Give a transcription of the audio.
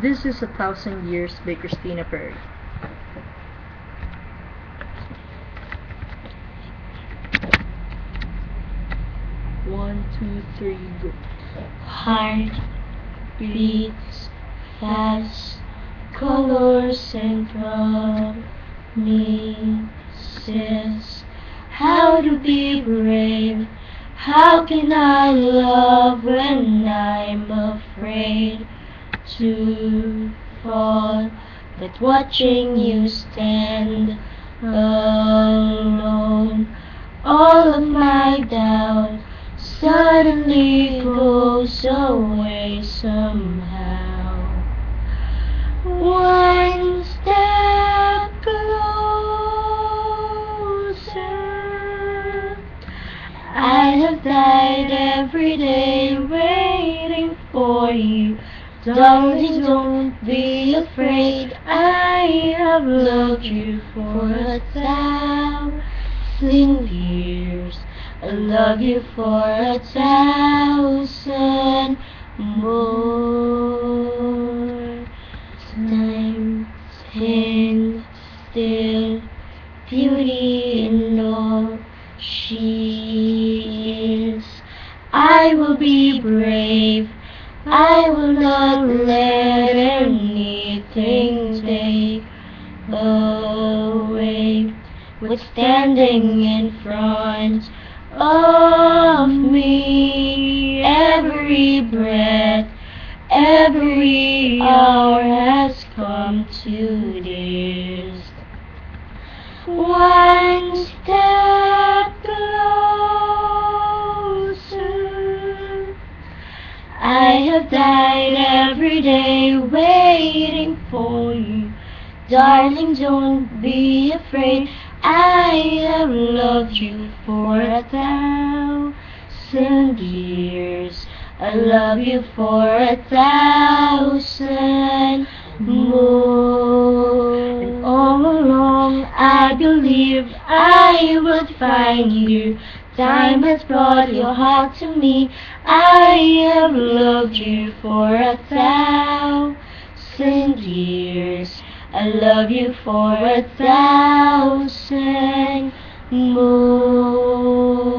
This is 1,000 Years by Christina Perry. One, two, three, go. Heart beats fast, colors and promises. How to be brave? How can I love when I'm afraid to fall? But watching you stand alone, all of my doubt suddenly goes away somehow. One step closer. I have died every day waiting for you. Darling, don't be afraid. I have loved you for 1,000 years. I love you for 1,000 more. Time stands still, beauty in all she is. I will be brave. I will not let anything take away what's standing in front of me. Every breath, every hour has come to this. One step closer. I have died every day waiting for you. Darling, don't be afraid. I have loved you for 1,000 years. I love you for 1,000 more. And all along I believed I would find you. Time has brought your heart to me. I have loved you for 1,000 years. I love you for 1,000 more.